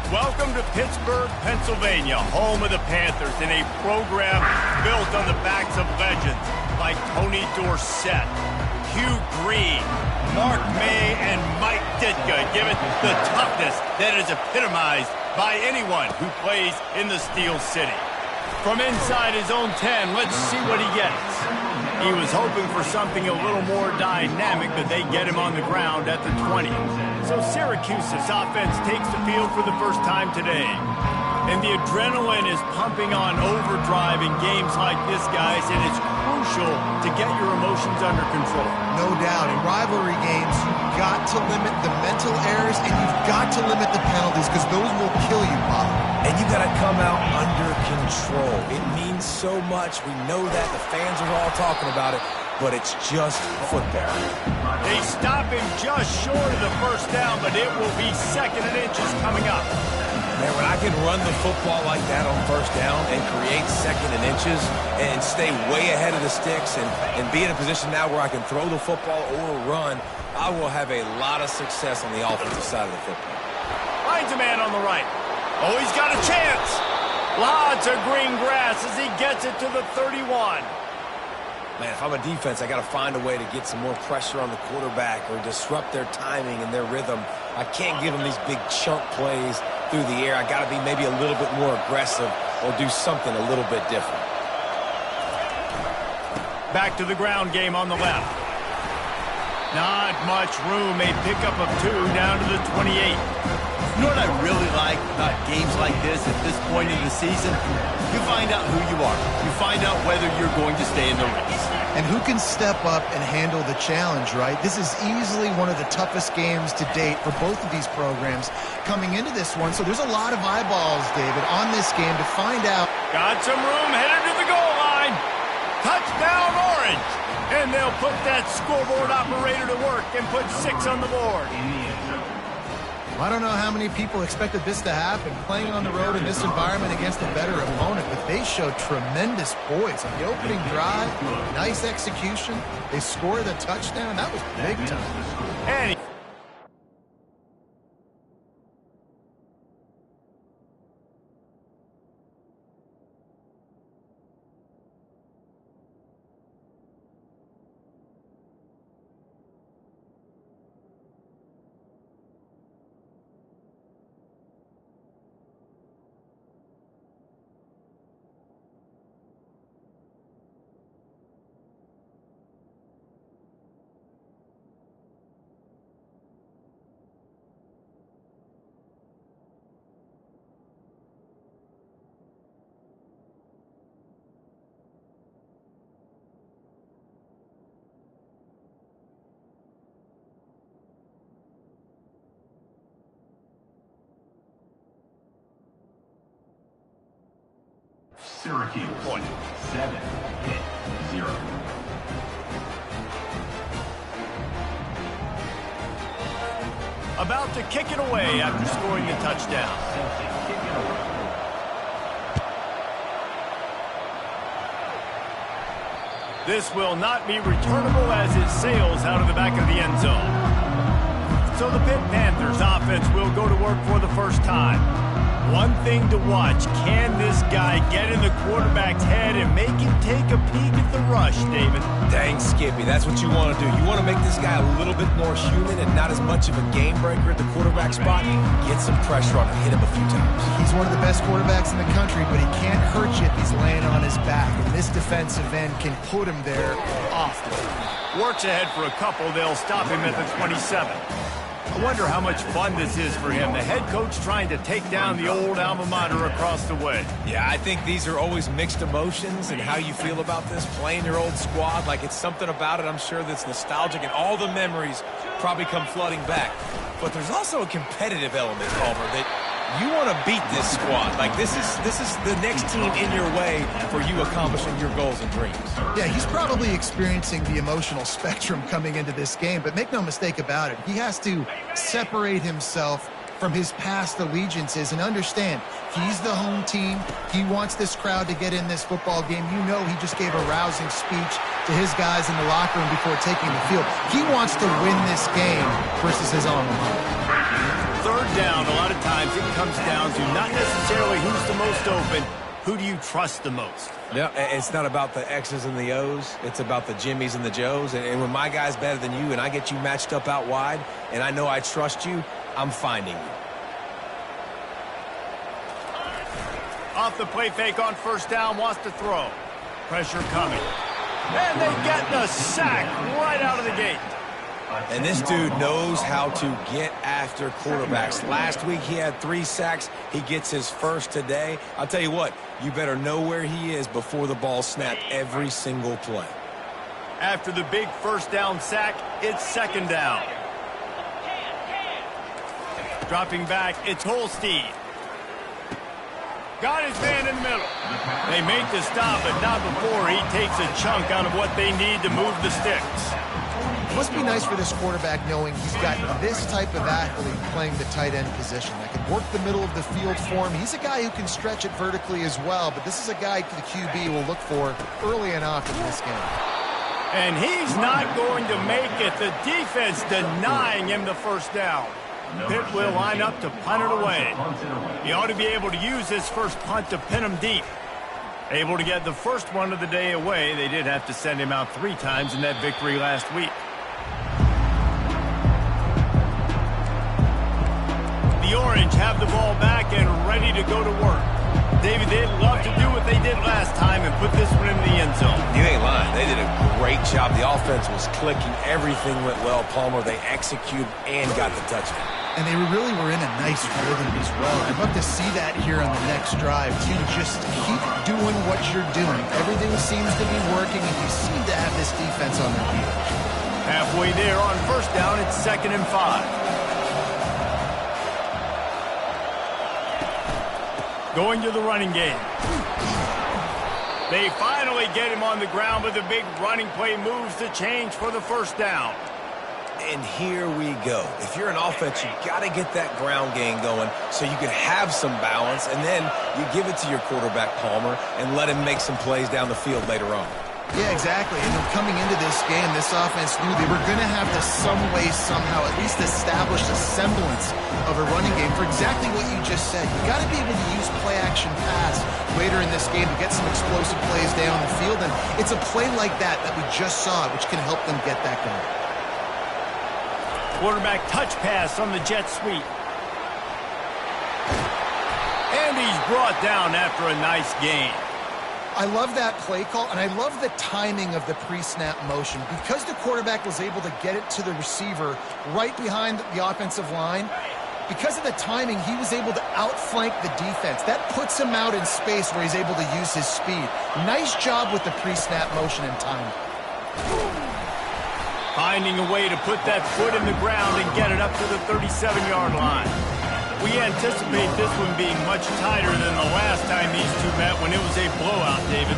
Welcome to Pittsburgh, Pennsylvania, home of the Panthers, in a program built on the backs of legends like Tony Dorsett, Hugh Green, Mark May, and Mike Ditka, given the toughness that is epitomized by anyone who plays in the Steel City. From inside his own 10, let's see what he gets. He was hoping for something a little more dynamic, but they get him on the ground at the 20. So Syracuse's offense takes the field for the first time today. And the adrenaline is pumping on overdrive in games like this, guys, and it's crucial to get your emotions under control. No doubt. In rivalry games, you've got to limit the mental errors, and you've got to limit the penalties, because those will kill you, Bob. And you got to come out under control. It means so much. We know that. The fans are all talking about it, but it's just football. They stop him just short of the first down, but it will be 2nd and inches coming up. Man, when I can run the football like that on first down and create 2nd and inches and stay way ahead of the sticks and be in a position now where I can throw the football or run, I will have a lot of success on the offensive side of the football. Finds a man on the right. Oh, he's got a chance. Lots of green grass as he gets it to the 31. Man, if I'm a defense, I got to find a way to get some more pressure on the quarterback or disrupt their timing and their rhythm. I can't give them these big chunk plays through the air. I got to be maybe a little bit more aggressive or do something a little bit different. Back to the ground game on the left. Not much room. A pickup of 2 down to the 28. You know what I really like about games like this at this point in the season? You find out who you are. You find out whether you're going to stay in the race. And who can step up and handle the challenge, right? This is easily one of the toughest games to date for both of these programs coming into this one. So there's a lot of eyeballs, David, on this game to find out. Got some room, headed to the goal line. Touchdown, Orange. And they'll put that scoreboard operator to work and put 6 on the board. I don't know how many people expected this to happen, playing on the road in this environment against a better opponent, but they showed tremendous poise on the opening drive. Nice execution. They scored a touchdown. That was big time. And Syracuse 7, Pitt 0. about to kick it away after scoring a touchdown. This will not be returnable as it sails out of the back of the end zone. So the Pitt Panthers offense will go to work for the first time. One thing to watch, can this guy get in the quarterback's head and make him take a peek at the rush, David? Dang, Skippy, that's what you want to do. You want to make this guy a little bit more human and not as much of a game breaker at the quarterback spot. Get some pressure on him, hit him a few times. He's one of the best quarterbacks in the country, but he can't hurt you if he's laying on his back, and this defensive end can put him there often. Works ahead for a couple. They'll stop him at the 27. I wonder how much fun this is for him. The head coach trying to take down the old alma mater across the way. Yeah, I think these are always mixed emotions and how you feel about this, playing your old squad. Like, it's something about it, I'm sure, that's nostalgic, and all the memories probably come flooding back. But there's also a competitive element, Palmer, that you want to beat this squad. Like, this is the next team in your way for you accomplishing your goals and dreams. Yeah, he's probably experiencing the emotional spectrum coming into this game, but make no mistake about it, he has to separate himself from his past allegiances and understand he's the home team. He wants this crowd to get in this football game. You know, he just gave a rousing speech to his guys in the locker room before taking the field. He wants to win this game versus his alma mater. 3rd third down, a lot of times it comes down to not necessarily who's the most open, who do you trust the most? Yeah, it's not about the X's and the O's. It's about the Jimmies and the Joes. And when my guy's better than you and I get you matched up out wide and I know I trust you, I'm finding you. Off the play fake on first down, wants to throw. Pressure coming. And they get the sack right out of the gate. And this dude knows how to get after quarterbacks. Last week he had 3 sacks. He gets his first today. I'll tell you what, you better know where he is before the ball snapped every single play. After the big first down sack, it's second down. Dropping back, it's Holstein. Got his man in the middle. They make the stop, but not before he takes a chunk out of what they need to move the sticks. It must be nice for this quarterback knowing he's got this type of athlete playing the tight end position that can work the middle of the field for him. He's a guy who can stretch it vertically as well, but this is a guy the QB will look for early and often in this game. And he's not going to make it. The defense denying him the first down. Pitt will line up to punt it away. He ought to be able to use his first punt to pin him deep. Able to get the first one of the day away. They did have to send him out 3 times in that victory last week. The Orange have the ball back and ready to go to work. David, they'd love to do what they did last time and put this one in the end zone. You ain't lying. They did a great job. The offense was clicking. Everything went well, Palmer. They executed and got the touchdown. And they really were in a nice rhythm as well. I'd love to see that here on the next drive, too. Just keep doing what you're doing. Everything seems to be working, and you seem to have this defense on their heels. Halfway there on first down, it's 2nd and 5. Going to the running game. They finally get him on the ground, but the big running play moves the change for the first down. And here we go. If you're an offense, you got to get that ground game going so you can have some balance, and then you give it to your quarterback, Palmer, and let him make some plays down the field later on. Yeah, exactly. And coming into this game, this offense knew they were going to have to some way, somehow, at least establish a semblance of a running game for exactly what you just said. You got to be able to use play-action pass later in this game to get some explosive plays down the field, and it's a play like that we just saw, which can help them get that going. Quarterback touch pass on the jet sweep. And he's brought down after a nice gain. I love that play call, and I love the timing of the pre-snap motion. Because the quarterback was able to get it to the receiver right behind the offensive line, because of the timing, he was able to outflank the defense. That puts him out in space where he's able to use his speed. Nice job with the pre-snap motion and timing. Finding a way to put that foot in the ground and get it up to the 37-yard line. We anticipate this one being much tighter than the last time these two met when it was a blowout, David.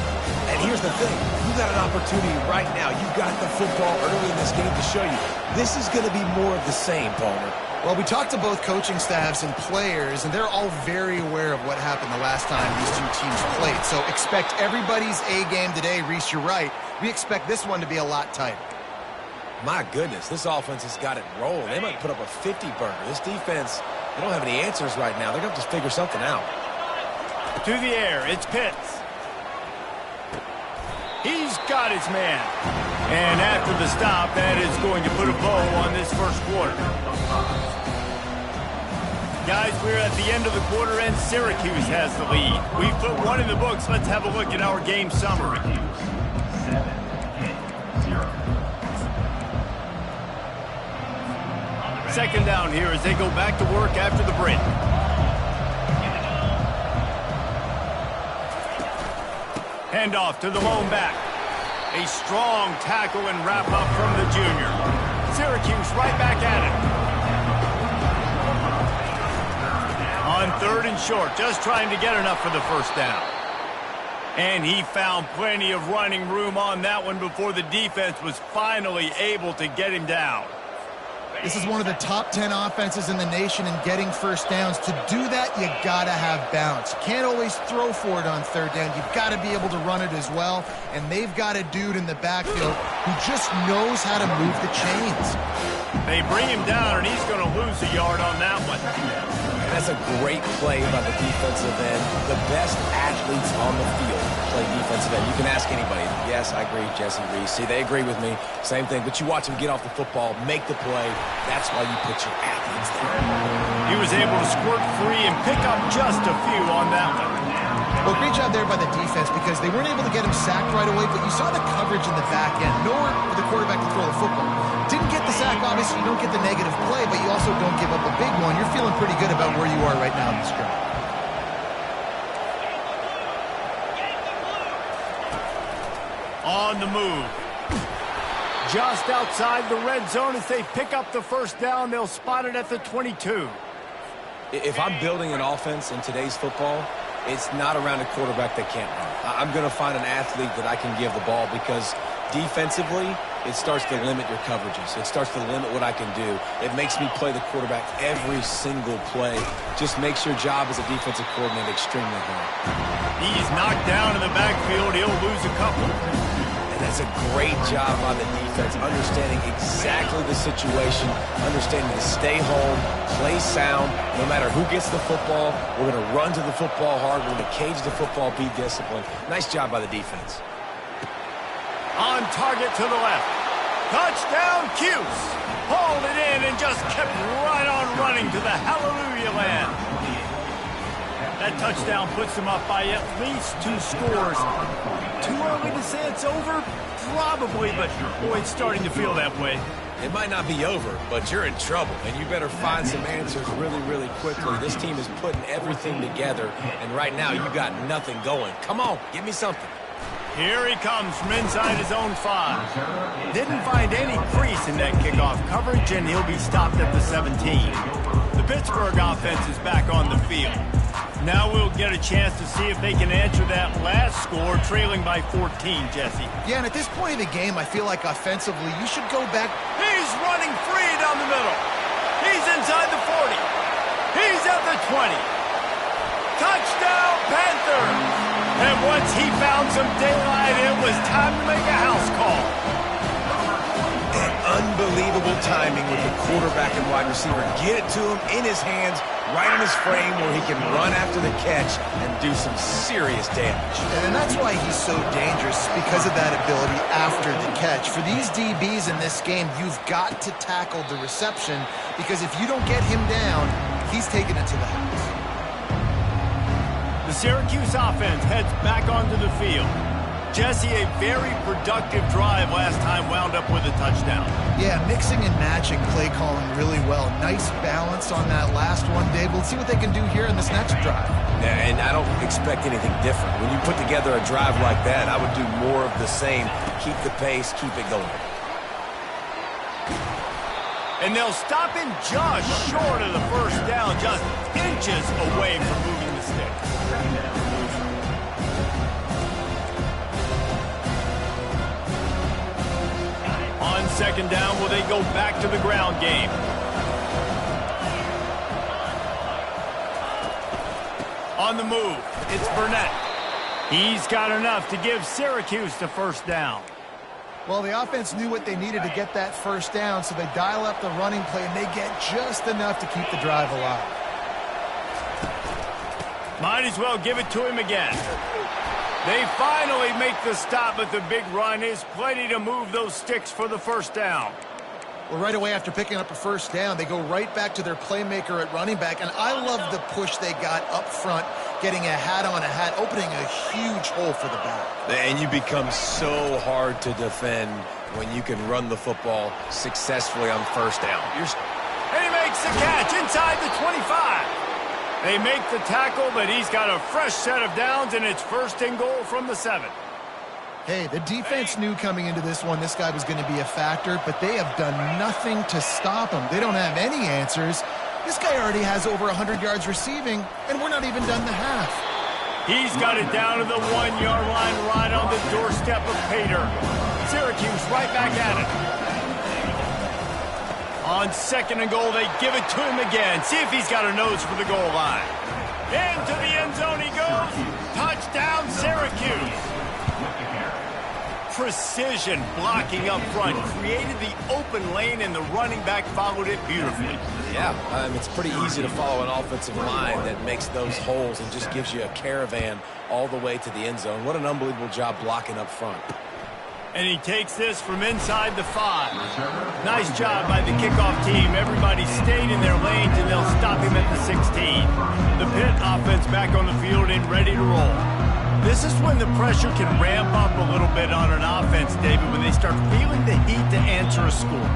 And here's the thing. You got an opportunity right now. You got the football early in this game to show you. This is going to be more of the same, Palmer. Well, we talked to both coaching staffs and players, and they're all very aware of what happened the last time these two teams played. So expect everybody's A game today. Reese, you're right. We expect this one to be a lot tighter. My goodness, this offense has got it rolling. They might put up a 50-burger. This defense, they don't have any answers right now. They're going to have to figure something out. To the air, it's Pitts. He's got his man. And after the stop, that is going to put a bow on this first quarter. Guys, we're at the end of the quarter, and Syracuse has the lead. We've put one in the books. Let's have a look at our game summary. 7, Pitt, 0. Second down here as they go back to work after the break. Handoff to the lone back. A strong tackle and wrap up from the junior. Syracuse right back at it. On 3rd and short, just trying to get enough for the first down. And he found plenty of running room on that one before the defense was finally able to get him down. This is one of the top 10 offenses in the nation in getting first downs. To do that, you got to have balance. You can't always throw for it on 3rd down. You've got to be able to run it as well. And they've got a dude in the backfield who just knows how to move the chains. They bring him down, and he's going to lose a yard on that one. And that's a great play by the defensive end. The best athletes on the field play defensive end. You can ask anybody. Yes, I agree, Jesse Reese. See, they agree with me. Same thing. But you watch them get off the football, make the play. That's why you put your athletes there. He was able to squirt free and pick up just a few on that one. Well, great job there by the defense because they weren't able to get him sacked right away, but you saw the coverage in the back end. Nowhere for the quarterback to throw the football. Didn't get the sack, obviously. You don't get the negative play, but you also don't give up a big one. You're feeling pretty good about where you are right now in this drive. On the move. Just outside the red zone as they pick up the first down. They'll spot it at the 22. If I'm building an offense in today's football, it's not around a quarterback that can't run. I'm going to find an athlete that I can give the ball because defensively, it starts to limit your coverages. It starts to limit what I can do. It makes me play the quarterback every single play. Just makes your job as a defensive coordinator extremely hard. He's knocked down in the backfield. He'll lose a couple. And that's a great job by the defense, understanding exactly the situation, understanding to stay home, play sound. No matter who gets the football, we're going to run to the football hard. We're going to cage the football, be disciplined. Nice job by the defense. On target to the left. Touchdown, Cuse. Hauled it in and just kept right on running to the hallelujah land. That touchdown puts them up by at least 2 scores. Too early to say it's over? Probably, but boy, it's starting to feel that way. It might not be over, but you're in trouble, and you better find some answers really, really quickly. This team is putting everything together, and right now you got nothing going. Come on, give me something. Here he comes from inside his own 5. Didn't find any crease in that kickoff coverage, and he'll be stopped at the 17. The Pittsburgh offense is back on the field. Now we'll get a chance to see if they can answer that last score, trailing by 14, Jesse. Yeah, and at this point of the game, I feel like offensively, you should go back. He's running free down the middle. He's inside the 40. He's at the 20. Touchdown, Panthers! And once he found some daylight, it was time to make a house call. And unbelievable timing with the quarterback and wide receiver. Get it to him in his hands, right in his frame where he can run after the catch and do some serious damage. And that's why he's so dangerous, because of that ability after the catch. For these DBs in this game, you've got to tackle the reception, because if you don't get him down, he's taking it to the house. The Syracuse offense heads back onto the field. Jesse, a very productive drive last time wound up with a touchdown. Yeah, mixing and matching play calling really well. Nice balance on that last one, Dave. Let's see what they can do here in this next drive. Yeah, and I don't expect anything different. When you put together a drive like that, I would do more of the same. Keep the pace, keep it going. And they'll stop him just short of the first down, just inches away from moving the sticks. On second down, will they go back to the ground game? On the move, it's Burnett. He's got enough to give Syracuse the first down. Well, the offense knew what they needed to get that first down, so they dial up the running play, and they get just enough to keep the drive alive. Might as well give it to him again. They finally make the stop, but the big run is plenty to move those sticks for the first down. Well, right away after picking up a first down, they go right back to their playmaker at running back, and I love the push they got up front, getting a hat on a hat, opening a huge hole for the back. And you become so hard to defend when you can run the football successfully on first down. And he makes the catch inside the 25. They make the tackle, but he's got a fresh set of downs, and it's first and goal from the 7. Hey, the defense knew coming into this one this guy was going to be a factor, but they have done nothing to stop him. They don't have any answers. This guy already has over 100 yards receiving, and we're not even done the half. He's got it down to the 1-yard line right on the doorstep of Pater. Syracuse right back at it. On second and goal, they give it to him again. See if he's got a nose for the goal line. Into the end zone he goes. Touchdown, Syracuse. precision blocking up front, created the open lane, and the running back followed it beautifully. Yeah, it's pretty easy to follow an offensive line that makes those holes and just gives you a caravan all the way to the end zone. What an unbelievable job blocking up front. And he takes this from inside the 5. Nice job by the kickoff team. Everybody stayed in their lanes, and they'll stop him at the 16. The Pitt offense back on the field and ready to roll. This is when the pressure can ramp up a little bit on an offense, David, when they start feeling the heat to answer a score.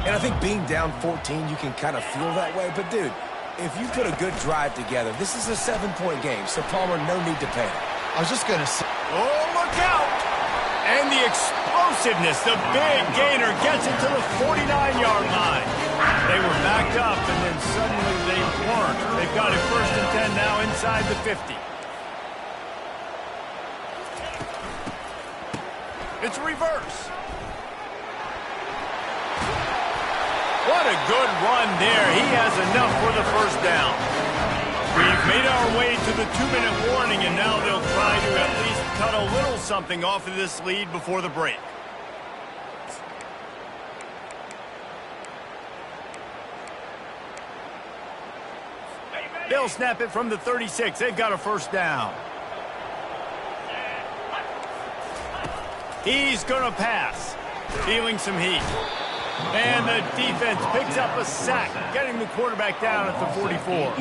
And I think being down 14, you can kind of feel that way. But, dude, if you put a good drive together, this is a 7-point game, so Palmer, no need to panic. I was just going to say... Oh, look out! And the explosiveness, the big gainer gets it to the 49-yard line. They were backed up, and then suddenly they weren't. They've got it 1st and 10 now inside the 50. It's reverse. What a good run there. He has enough for the 1st down. We've made our way to the 2-minute warning, and now they'll try to at least cut a little something off of this lead before the break. They'll snap it from the 36. They've got a 1st down. He's going to pass. Feeling some heat. And the defense picks up a sack, getting the quarterback down at the 44.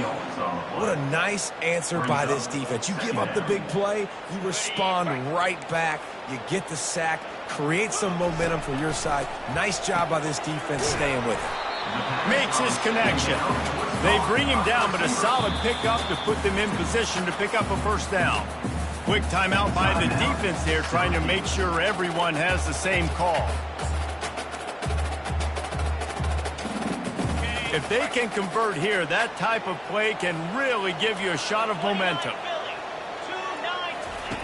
What a nice answer by this defense. You give up the big play, you respond right back, you get the sack, create some momentum for your side. Nice job by this defense staying with it. Makes his connection. They bring him down, but a solid pickup to put them in position to pick up a 1st down. Quick timeout by the defense there, trying to make sure everyone has the same call. If they can convert here, that type of play can really give you a shot of momentum.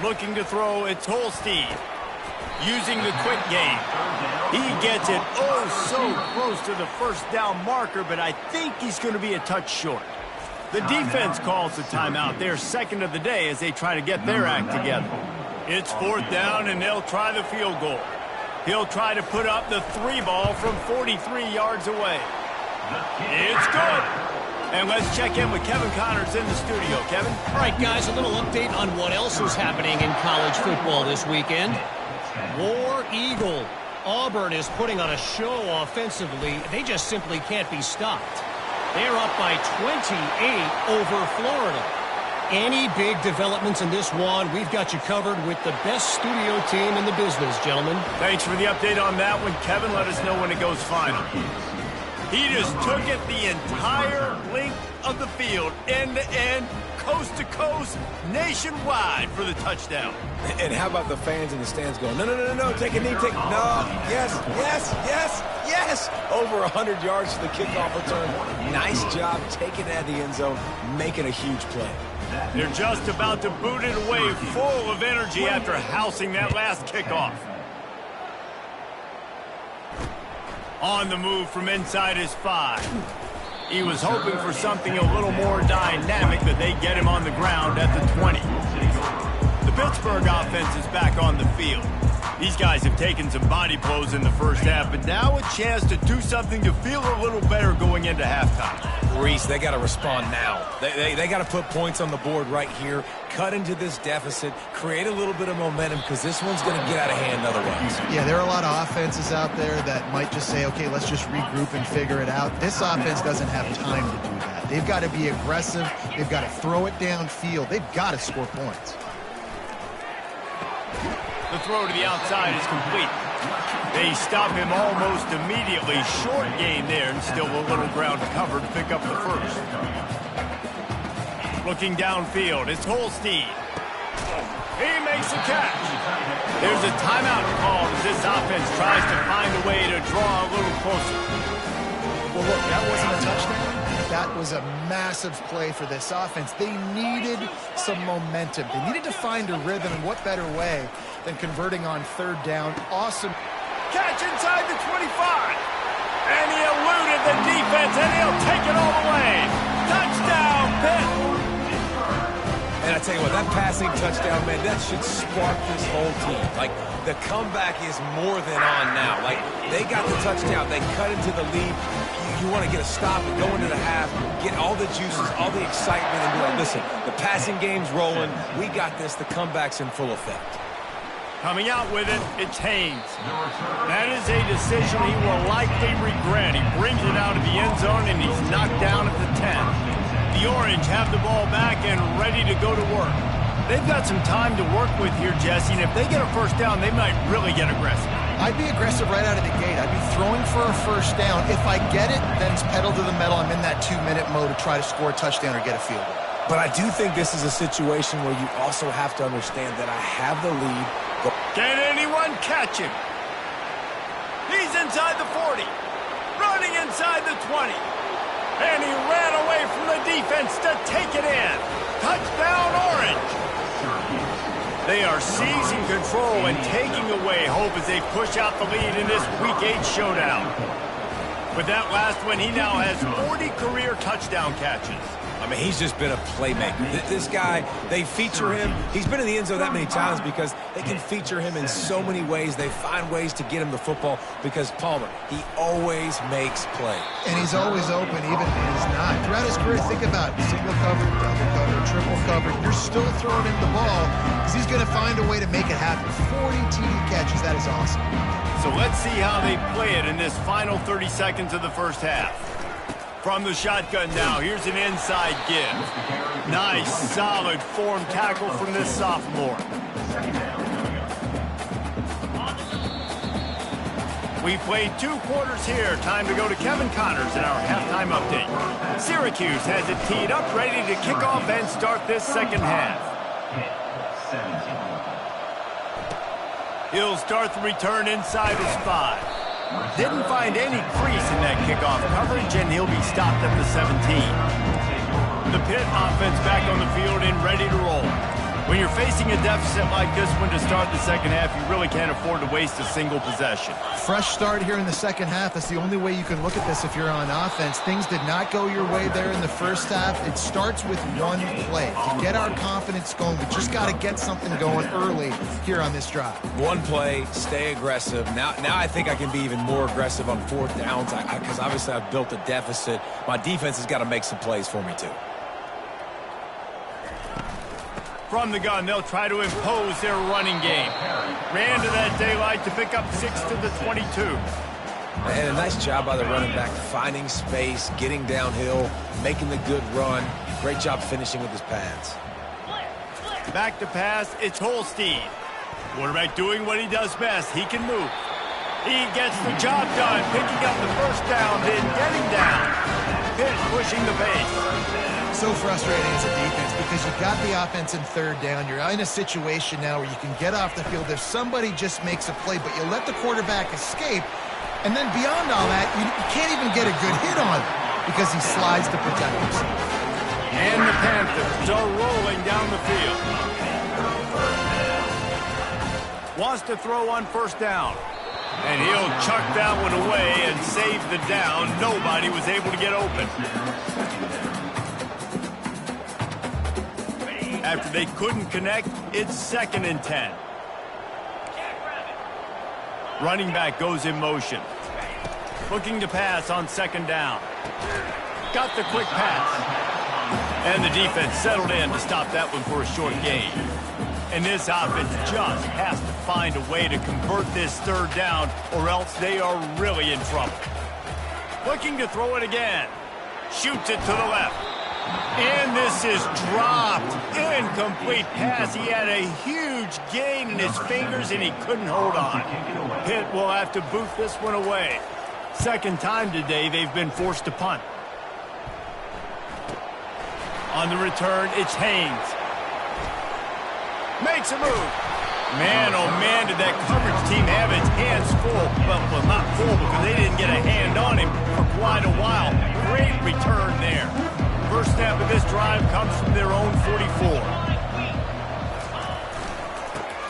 Looking to throw, it's Holstein. Using the quick game. He gets it so close to the 1st down marker, but I think he's going to be a touch short. The defense calls the timeout. They're 2nd of the day as they try to get their act together. It's 4th down, and they'll try the field goal. He'll try to put up the 3 ball from 43 yards away. It's good. And let's check in with Kevin Connors in the studio. Kevin? All right, guys, a little update on what else is happening in college football this weekend. War Eagle. Auburn is putting on a show offensively. They just simply can't be stopped. They're up by 28 over Florida. Any big developments in this one, we've got you covered with the best studio team in the business, gentlemen. Thanks for the update on that one, Kevin. Let us know when it goes final. He just took it the entire length of the field, end to end, coast to coast, nationwide for the touchdown. And how about the fans in the stands going, no, take a knee, no, yes. Over 100 yards to the kickoff return. Nice job taking it out of the end zone, making a huge play. They're just about to boot it away, full of energy after housing that last kickoff. On the move from inside his 5. He was hoping for something a little more dynamic, but they get him on the ground at the 20. The Pittsburgh offense is back on the field. These guys have taken some body blows in the 1st half, but now a chance to do something to feel a little better going into halftime. Reese, they got to respond now. They got to put points on the board right here, cut into this deficit, create a little bit of momentum, because this one's going to get out of hand otherwise. Yeah, there are a lot of offenses out there that might just say, okay, let's just regroup and figure it out. This offense doesn't have time to do that. They've got to be aggressive. They've got to throw it downfield. They've got to score points. The throw to the outside is complete. They stop him almost immediately. Short gain there, and still a little ground cover to pick up the 1st. Looking downfield, it's Holstein. He makes a catch. There's a timeout called as this offense tries to find a way to draw a little closer. Well, look, that wasn't a touchdown. That was a massive play for this offense. They needed some momentum. They needed to find a rhythm, and what better way than converting on 3rd down. Awesome. Catch inside the 25. And he eluded the defense, and he'll take it all the way. Touchdown, Pitt. And I tell you what, that passing touchdown, man, that should spark this whole team. Like, the comeback is more than on now. Like, they got the touchdown. They cut into the lead. You want to get a stop and go into the half, get all the juices, all the excitement, and be like, listen, the passing game's rolling. We got this. The comeback's in full effect. Coming out with it, it's Haynes. That is a decision he will likely regret. He brings it out of the end zone, and he's knocked down at the 10. The Orange have the ball back and ready to go to work. They've got some time to work with here, Jesse, and if they get a first down, they might really get aggressive. I'd be aggressive right out of the gate. I'd be throwing for a first down. If I get it, then it's pedal to the metal. I'm in that 2-minute mode to try to score a touchdown or get a field goal. But I do think this is a situation where you also have to understand that I have the lead. Can anyone catch him? He's inside the 40, running inside the 20. And he ran away from the defense to take it in. Touchdown, Orange. They are seizing control and taking away hope as they push out the lead in this Week 8 showdown. With that last one, he now has 40 career touchdown catches. I mean, he's just been a playmaker. This guy, they feature him. He's been in the end zone that many times because they can feature him in so many ways. They find ways to get him the football because Palmer, he always makes plays. And he's always open, even when he's not. Throughout his career, think about it. Single cover, double cover, triple cover. You're still throwing him the ball because he's going to find a way to make it happen. 40 TD catches, that is awesome. So let's see how they play it in this final 30 seconds of the first half. From the shotgun now, here's an inside give. Nice, solid form tackle from this sophomore. We played 2 quarters here. Time to go to Kevin Connors in our halftime update. Syracuse has it teed up, ready to kick off and start this second half. He'll start the return inside his 5. Didn't find any crease in that kickoff coverage, and he'll be stopped at the 17. The Pitt offense back on the field and ready to roll. When you're facing a deficit like this one to start the second half, you really can't afford to waste a single possession. Fresh start here in the second half. That's the only way you can look at this if you're on offense. Things did not go your way there in the first half. It starts with one play. To get our confidence going, we just got to get something going early here on this drive. One play, stay aggressive. Now I think I can be even more aggressive on 4th downs because obviously I've built a deficit. My defense has got to make some plays for me too. From the gun, they'll try to impose their running game. Ran to that daylight to pick up 6 to the 22. And a nice job by the running back, finding space, getting downhill, making the good run. Great job finishing with his pads. Back to pass, it's Holstein. Quarterback doing what he does best. He can move. He gets the job done, picking up the first down, then getting down. Pitt pushing the pace. So frustrating as a defense because you got the offense in 3rd down. You're in a situation now where you can get off the field if somebody just makes a play, but you let the quarterback escape, and then beyond all that, you can't even get a good hit on him because he slides to protect himself. And the Panthers are rolling down the field. Wants to throw on 1st down. And he'll chuck that one away and save the down. Nobody was able to get open. After they couldn't connect, it's 2nd and 10. Running back goes in motion. Looking to pass on 2nd down. Got the quick pass. And the defense settled in to stop that one for a short gain. And this offense just has to find a way to convert this 3rd down, or else they are really in trouble. Looking to throw it again. Shoots it to the left. And this is dropped. Incomplete pass. He had a huge gain in his fingers, and he couldn't hold on. Pitt will have to boot this one away. 2nd time today they've been forced to punt. On the return, it's Haynes. Makes a move. Man, oh man, did that coverage team have its hands full. Well, not full because they didn't get a hand on him for quite a while. Great return there. First snap of this drive comes from their own 44.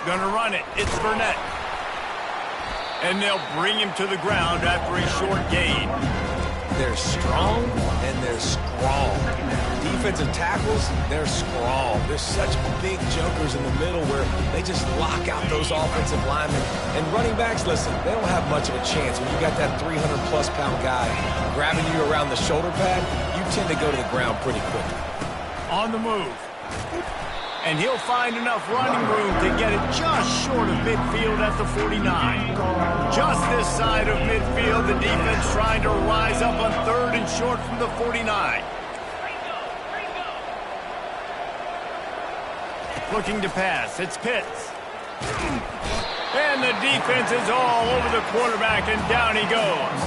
Gonna run it. It's Burnett. And they'll bring him to the ground after a short gain. they're strong, and they're strong. Defensive tackles, they're strong. There's such big jokers in the middle where they just lock out those offensive linemen. And running backs, listen, they don't have much of a chance. When you got that 300-plus pound guy grabbing you around the shoulder pad, you tend to go to the ground pretty quickly. On the move. And he'll find enough running room to get it just short of midfield at the 49. Just this side of midfield, the defense trying to rise up on 3rd and short from the 49. Looking to pass, it's Pitts. And the defense is all over the quarterback, and down he goes.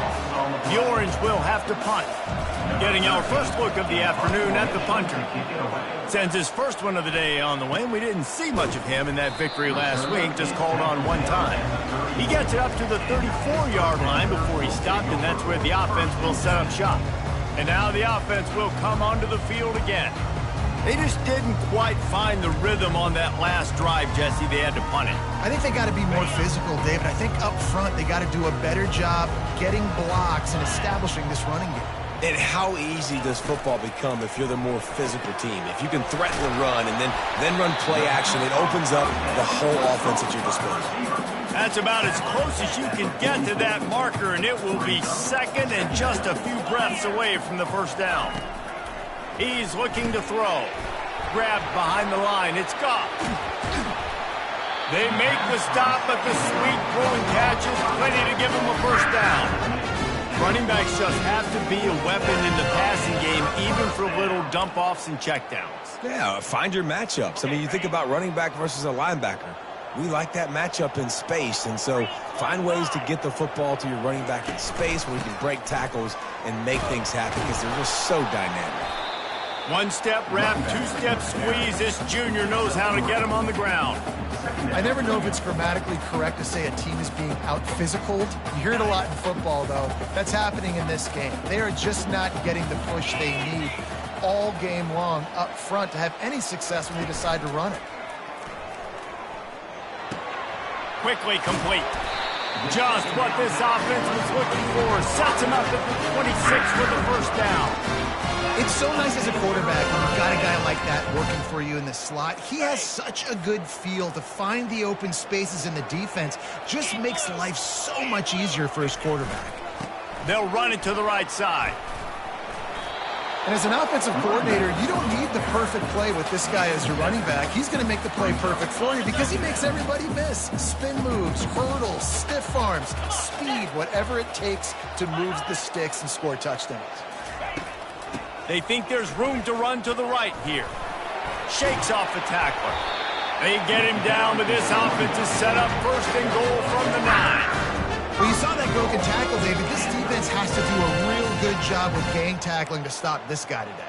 The Orange will have to punt. Getting our first look of the afternoon at the punter. Sends his first one of the day on the way, and we didn't see much of him in that victory last week, just called on one time. He gets it up to the 34-yard line before he stopped, and that's where the offense will set up shop. And now the offense will come onto the field again. They just didn't quite find the rhythm on that last drive, Jesse. They had to punt it. I think they got to be more physical, David. I think up front they got to do a better job getting blocks and establishing this running game. And how easy does football become if you're the more physical team? If you can threaten the run and then run play action, it opens up the whole offense at your disposal. That's about as close as you can get to that marker, and it will be second and just a few breaths away from the first down. He's looking to throw. Grabbed behind the line. It's Goff. They make the stop, but the sweet throwing catch is plenty to give him a first down. Running backs just have to be a weapon in the passing game, even for little dump-offs and checkdowns. Yeah, find your matchups. I mean, you think about running back versus a linebacker. We like that matchup in space, and so find ways to get the football to your running back in space where you can break tackles and make things happen because they're just so dynamic. One-step wrap, two-step squeeze. This junior knows how to get him on the ground. I never know if it's grammatically correct to say a team is being out-physicaled. You hear it a lot in football, though. That's happening in this game. They are just not getting the push they need all game long up front to have any success when they decide to run it. Quickly complete. Just what this offense was looking for. Sets him up at the 26 for the first down. It's so nice as a quarterback when you've got a guy like that working for you in the slot. He has such a good feel to find the open spaces in the defense. Just makes life so much easier for his quarterback. They'll run it to the right side. And as an offensive coordinator, you don't need the perfect play with this guy as your running back. He's going to make the play perfect for you because he makes everybody miss. Spin moves, hurdles, stiff arms, speed, whatever it takes to move the sticks and score touchdowns. They think there's room to run to the right here. Shakes off the tackler. They get him down, but this offense is set up first and goal from the 9. Well, you saw that broken tackle, David. This defense has to do a real good job with gang tackling to stop this guy today.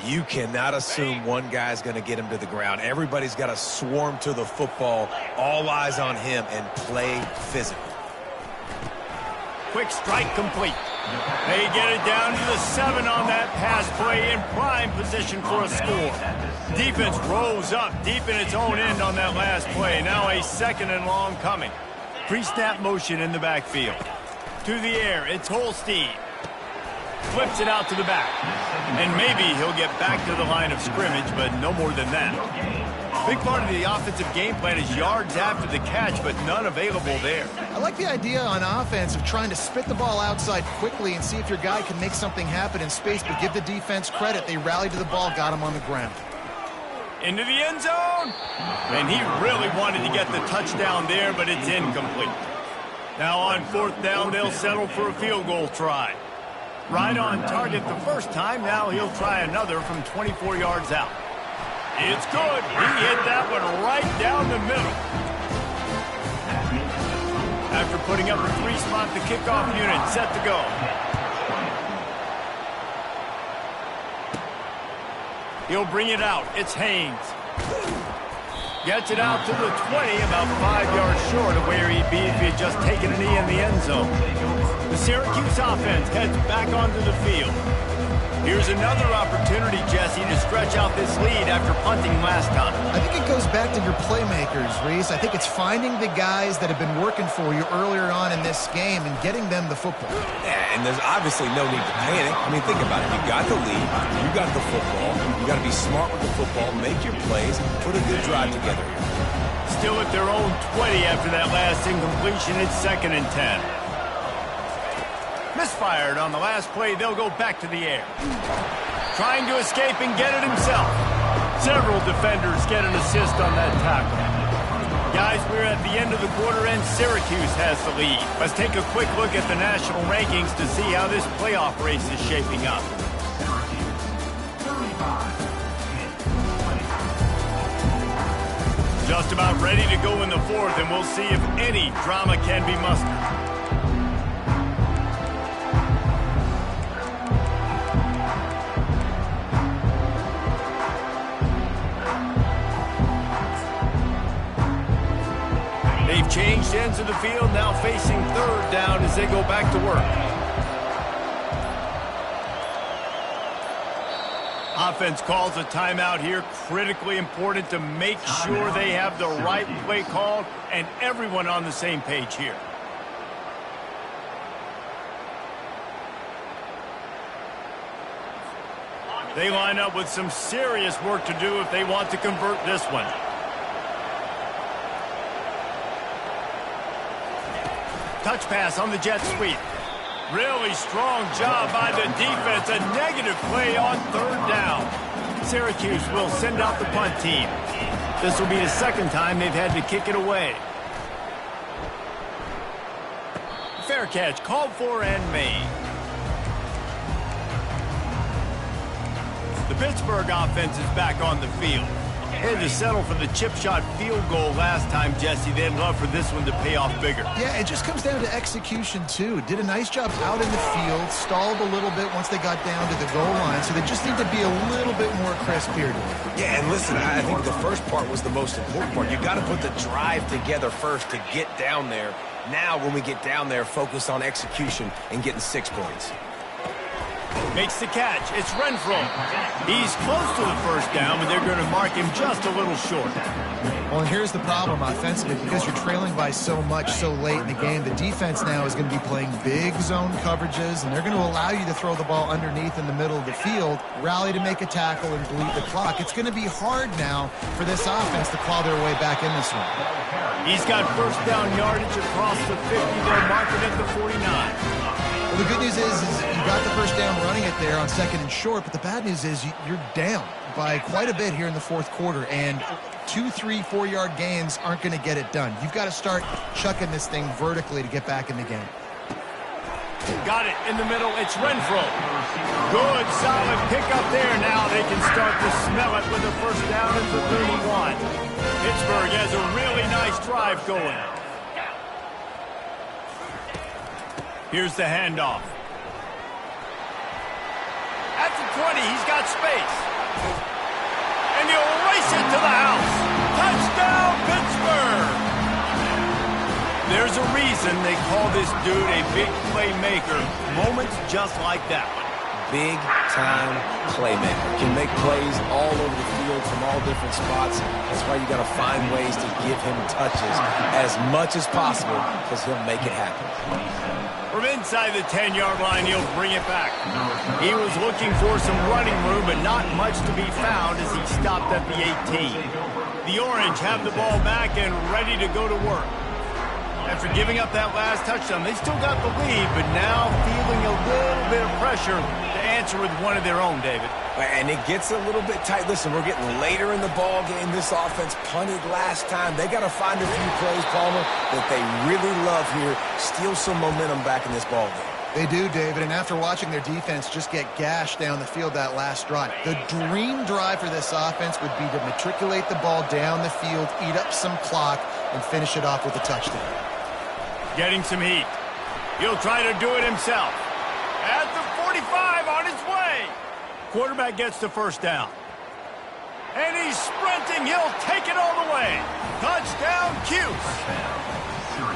You cannot assume one guy's going to get him to the ground. Everybody's got to swarm to the football, all eyes on him, and play physical. Quick strike complete. They get it down to the 7 on that pass play in prime position for a score. Defense rose up deep in its own end on that last play. Now a second and long coming. Pre-snap motion in the backfield. To the air, it's Holstein. Flips it out to the back. And maybe he'll get back to the line of scrimmage, but no more than that. Big part of the offensive game plan is yards after the catch, but none available there. I like the idea on offense of trying to spit the ball outside quickly and see if your guy can make something happen in space, but give the defense credit. They rallied to the ball, got him on the ground. Into the end zone. And he really wanted to get the touchdown there, but it's incomplete. Now on 4th down, they'll settle for a field goal try. Right on target the first time. Now he'll try another from 24 yards out. It's good. He hit that one right down the middle. After putting up a 3-spot, the kickoff unit set to go. He'll bring it out. It's Haynes. Gets it out to the 20, about 5 yards short of where he'd be if he had just taken a knee in the end zone. The Syracuse offense heads back onto the field. Here's another opportunity, Jesse, to stretch out this lead after punting last time. I think it goes back to your playmakers, Reese. I think it's finding the guys that have been working for you earlier on in this game and getting them the football. Yeah, and there's obviously no need to panic. I mean, think about it. You got the lead. You got the football. You got to be smart with the football, make your plays, put a good drive together here. Still at their own 20 after that last incompletion. It's 2nd and 10. Misfired on the last play. They'll go back to the air. Trying to escape and get it himself. Several defenders get an assist on that tackle. Guys, we're at the end of the quarter and Syracuse has the lead. Let's take a quick look at the national rankings to see how this playoff race is shaping up. Just about ready to go in the 4th, and we'll see if any drama can be mustered. They've changed ends of the field, now facing 3rd down as they go back to work. Offense calls a timeout here. Critically important to make sure they have the right play called and everyone on the same page here. They line up with some serious work to do if they want to convert this one. Touch pass on the jet sweep. Really strong job by the defense. A negative play on 3rd down. Syracuse will send out the punt team. This will be the 2nd time they've had to kick it away. Fair catch called for and made. The Pittsburgh offense is back on the field. Had to settle for the chip shot field goal last time, Jesse. They'd love for this one to pay off bigger. Yeah, it just comes down to execution, too. Did a nice job out in the field, stalled a little bit once they got down to the goal line, so they just need to be a little bit more crisp here today. Yeah, and listen, I think the first part was the most important part. You got to put the drive together first to get down there. Now, when we get down there, focus on execution and getting 6 points. Makes the catch. It's Renfro. He's close to the 1st down, but they're going to mark him just a little short. Well, and here's the problem offensively. Because you're trailing by so much so late in the game, the defense now is going to be playing big zone coverages, and they're going to allow you to throw the ball underneath in the middle of the field, rally to make a tackle, and bleed the clock. It's going to be hard now for this offense to claw their way back in this one. He's got 1st down yardage across the 50. They'll mark it at the 49. Well, the good news is you got the 1st down running it there on 2nd and short, but the bad news is you're down by quite a bit here in the 4th quarter, and 2, 3, 4-yard gains aren't going to get it done. You've got to start chucking this thing vertically to get back in the game. Got it in the middle. It's Renfro. Good, solid pickup there. Now they can start to smell it with a 1st down at the 31. Pittsburgh has a really nice drive going. Here's the handoff. At the 20, he's got space. And he'll race it to the house. Touchdown, Pittsburgh! There's a reason they call this dude a big playmaker. Moments just like that one. Big-time playmaker. Can make plays all over the field from all different spots. That's why you got to find ways to give him touches as much as possible because he'll make it happen. From inside the 10-yard line, he'll bring it back. He was looking for some running room, but not much to be found as he stopped at the 18. The Orange have the ball back and ready to go to work. After giving up that last touchdown, they still got the lead, but now feeling a little bit of pressure to answer with one of their own, David. And it gets a little bit tight. Listen, we're getting later in the ball game. This offense punted last time. They got to find a few plays, Palmer, that they really love here. Steal some momentum back in this ball game. They do, David, and after watching their defense just get gashed down the field that last drive, the dream drive for this offense would be to matriculate the ball down the field, eat up some clock, and finish it off with a touchdown. Getting some heat. He'll try to do it himself. At the 45, on his way. Quarterback gets the 1st down. And he's sprinting. He'll take it all the way. Touchdown, Cuse.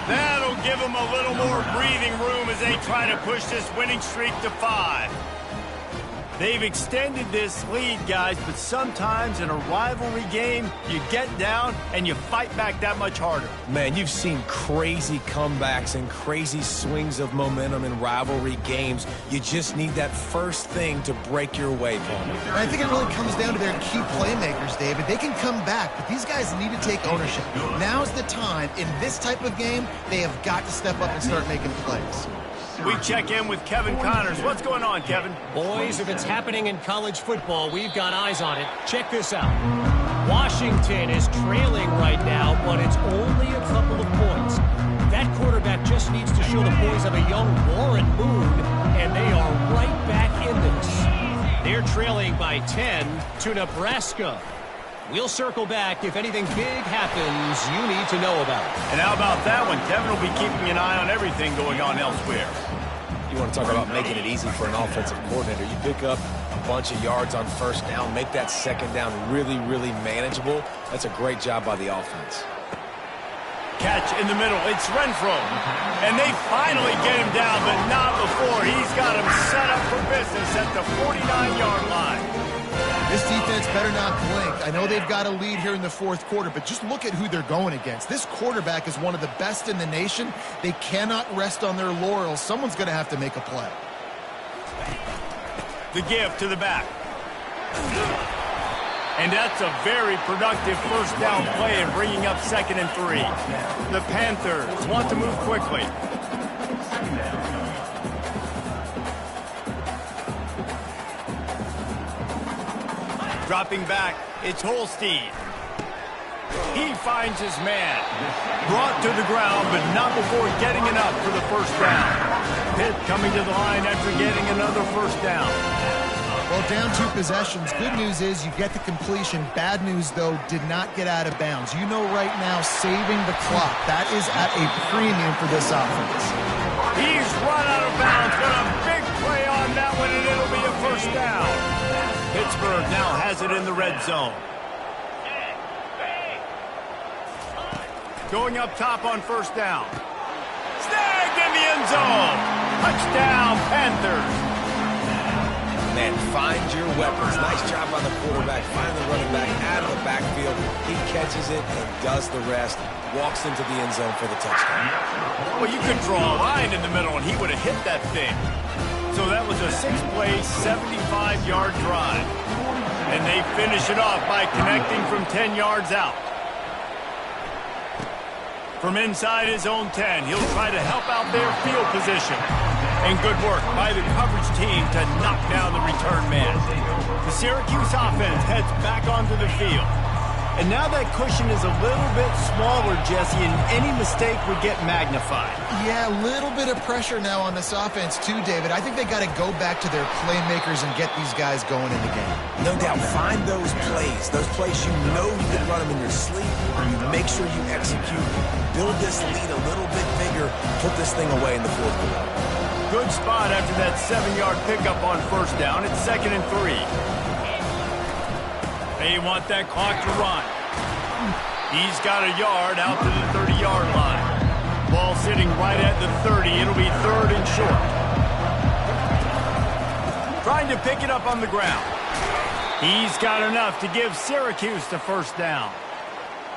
That'll give him a little more breathing room as they try to push this winning streak to 5. They've extended this lead, guys, but sometimes in a rivalry game, you get down and you fight back that much harder. Man, you've seen crazy comebacks and crazy swings of momentum in rivalry games. You just need that first thing to break your way, Paul. And I think it really comes down to their key playmakers, David. They can come back, but these guys need to take ownership. Now's the time. In this type of game, they have got to step up and start making plays. We check in with Kevin Connors. What's going on, Kevin? Boys, if it's happening in college football, we've got eyes on it. Check this out. Washington is trailing right now, but it's only a couple of points. That quarterback just needs to show the boys of a young Warren Moon, and they are right back in this. They're trailing by 10 to Nebraska. We'll circle back if anything big happens you need to know about. And how about that one? Kevin will be keeping an eye on everything going on elsewhere. You want to talk about making it easy for an offensive coordinator. You pick up a bunch of yards on first down, make that second down really, really manageable. That's a great job by the offense. Catch in the middle. It's Renfro. And they finally get him down, but not before. He's got him set up for business at the 49-yard line. This defense better not blink. I know they've got a lead here in the fourth quarter, but just look at who they're going against. This quarterback is one of the best in the nation. They cannot rest on their laurels. Someone's going to have to make a play. The give to the back. And that's a very productive first down play and bringing up 2nd and 3. The Panthers want to move quickly. Dropping back, it's Holstein. He finds his man. Brought to the ground, but not before getting enough for the first down. Pitt coming to the line after getting another first down. Well, down 2 possessions. Good news is you get the completion. Bad news, though, did not get out of bounds. You know right now, saving the clock. That is at a premium for this offense. He's run out of bounds, but a big play on that one, and it'll be a first down. Pittsburgh now has it in the red zone. Going up top on first down. Snagged in the end zone. Touchdown, Panthers. Man, find your weapons. Nice job on the quarterback. Find the running back out of the backfield. He catches it and does the rest. Walks into the end zone for the touchdown. Well, you could draw a line in the middle, and he would have hit that thing. So that was a 6-play, 75-yard drive. And they finish it off by connecting from 10 yards out. From inside his own 10, he'll try to help out their field position. And good work by the coverage team to knock down the return man. The Syracuse offense heads back onto the field. And now that cushion is a little bit smaller, Jesse, and any mistake would get magnified. Yeah, a little bit of pressure now on this offense too, David. I think they got to go back to their playmakers and get these guys going in the game. No doubt, find those plays you know you can run them in your sleep. You make sure you execute, build this lead a little bit bigger, put this thing away in the fourth quarter. Good spot after that 7-yard pickup on first down. It's 2nd and 3. They want that clock to run. He's got a yard out to the 30-yard line. Ball sitting right at the 30. It'll be 3rd and short. Trying to pick it up on the ground. He's got enough to give Syracuse the first down.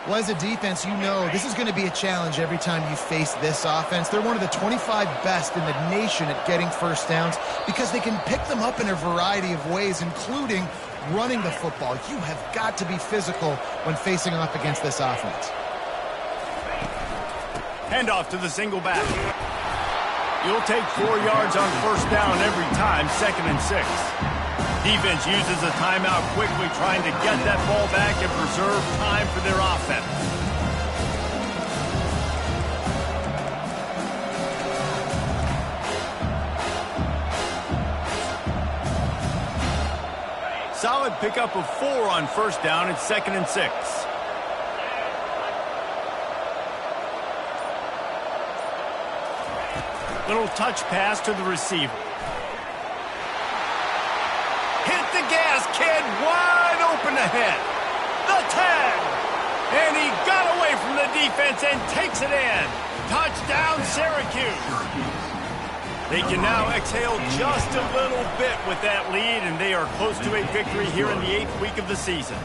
Well, as a defense, you know this is going to be a challenge every time you face this offense. They're one of the 25 best in the nation at getting first downs because they can pick them up in a variety of ways, including running the football. You have got to be physical when facing off against this offense. Handoff to the single back. You'll take 4 yards on first down every time, 2nd and 6. Defense uses a timeout quickly, trying to get that ball back and preserve time for their offense. Solid pickup of 4 on first down. It's 2nd and 6. Little touch pass to the receiver. Hit the gas, kid. Wide open ahead. The tag. And he got away from the defense and takes it in. Touchdown, Syracuse. They can now exhale just a little bit with that lead, and they are close to a victory here in the 8th week of the season.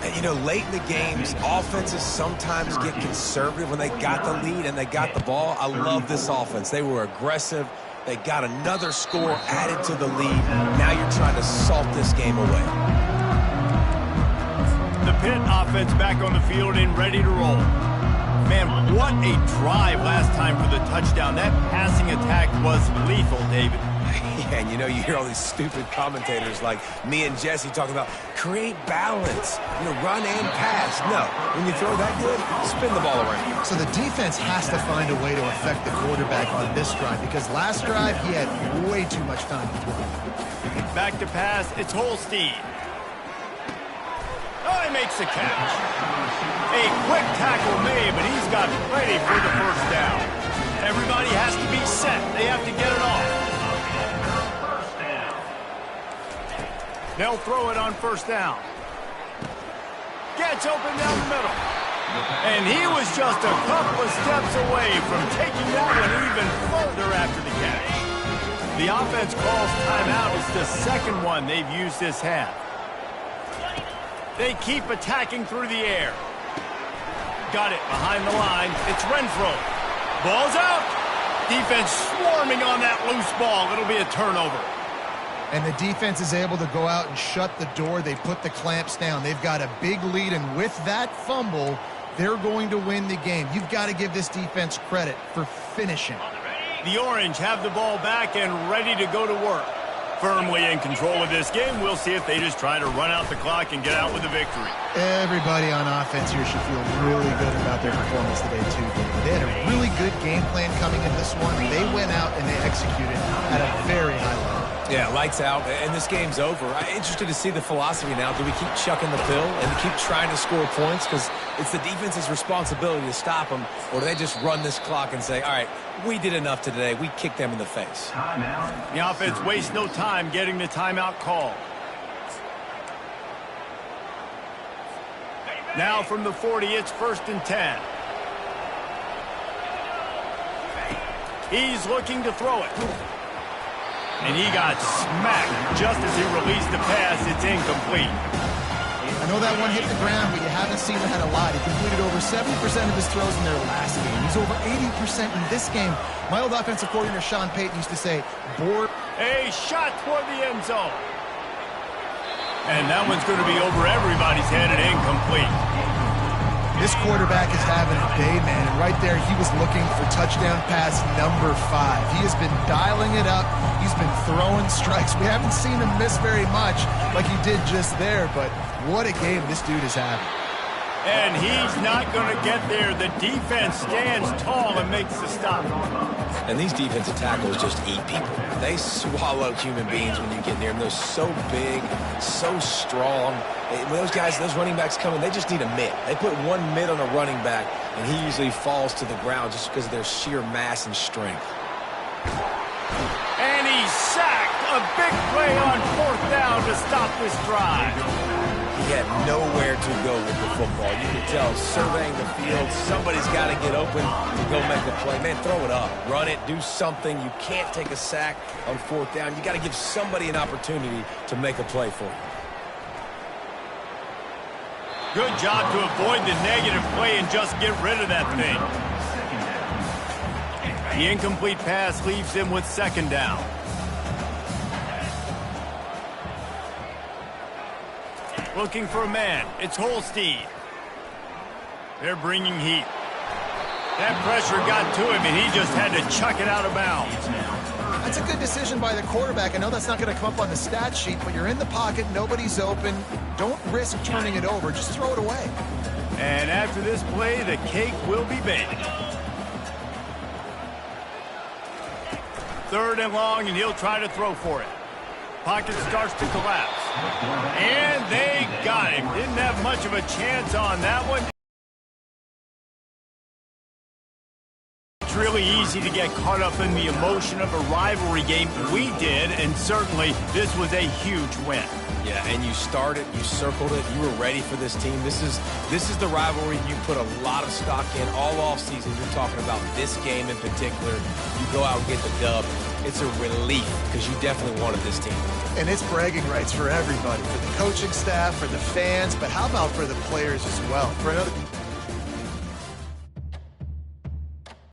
And, you know, late in the games, offenses sometimes get conservative when they got the lead and they got the ball. I love this offense. They were aggressive. They got another score added to the lead. Now you're trying to salt this game away. The Pitt offense back on the field and ready to roll. Man, what a drive last time for the touchdown. That passing attack was lethal, David. Yeah, and you know, you hear all these stupid commentators like me and Jesse talking about create balance, you know, run and pass. No, when you throw that good, spin the ball around. So the defense has to find a way to affect the quarterback on this drive because last drive he had way too much time to throw. Back to pass, it's Holstein. Oh, he makes the catch. A quick tackle made, but he's got plenty for the first down. Everybody has to be set. They have to get it off. They'll throw it on first down. Gets open down the middle. And he was just a couple of steps away from taking that one even further after the catch. The offense calls timeout. It's the second one they've used this half. They keep attacking through the air. Got it behind the line. It's Renfro. Ball's out. Defense swarming on that loose ball. It'll be a turnover. And the defense is able to go out and shut the door. They put the clamps down. They've got a big lead, and with that fumble, they're going to win the game. You've got to give this defense credit for finishing. The Orange have the ball back and ready to go to work. Firmly in control of this game. We'll see if they just try to run out the clock and get out with a victory. Everybody on offense here should feel really good about their performance today, too. They had a really good game plan coming in this one. They went out and they executed at a very high level. Yeah, lights out, and this game's over. I'm interested to see the philosophy now. Do we keep chucking the pill and keep trying to score points? Because it's the defense's responsibility to stop them, or do they just run this clock and say, all right, we did enough today. We kicked them in the face. The offense wastes no time getting the timeout call. Now from the 40, it's 1st and 10. He's looking to throw it. And he got smacked just as he released the pass. It's incomplete. I know that one hit the ground, but you haven't seen him had a lot. He completed over 70% of his throws in their last game. He's over 80% in this game. My old offensive coordinator, Sean Payton, used to say, board. A shot toward the end zone. And that one's going to be over everybody's head and incomplete. This quarterback is having a day, man. And right there, he was looking for touchdown pass number 5. He has been dialing it up. He's been throwing strikes. We haven't seen him miss very much like he did just there, but what a game this dude is having. And he's not going to get there. The defense stands tall and makes the stop. And these defensive tackles just eat people. They swallow human beings when you get near them. They're so big, so strong. When those guys, those running backs come in, they just need a mid. They put one mid on a running back, and he usually falls to the ground just because of their sheer mass and strength. And he's sacked. A big play on 4th down to stop this drive. He had nowhere to go with the football. You can tell, surveying the field, somebody's got to get open to go make the play. Man, throw it up. Run it. Do something. You can't take a sack on 4th down. You got to give somebody an opportunity to make a play for you. Good job to avoid the negative play and just get rid of that thing. The incomplete pass leaves him with 2nd down. Looking for a man. It's Holstein. They're bringing heat. That pressure got to him, and he just had to chuck it out of bounds. That's a good decision by the quarterback. I know that's not going to come up on the stat sheet, but you're in the pocket, nobody's open. Don't risk turning it over. Just throw it away. And after this play, the cake will be baked. 3rd and long, and he'll try to throw for it. Pocket starts to collapse. And they got him. Didn't have much of a chance on that one. It's really easy. easy to get caught up in the emotion of a rivalry game. We did, and certainly this was a huge win. Yeah, and you started, you circled it, you were ready for this team. This is the rivalry you put a lot of stock in all offseason. You're talking about this game in particular. You go out and get the dub. It's a relief because you definitely wanted this team. And it's bragging rights for everybody, for the coaching staff, for the fans, but how about for the players as well? For another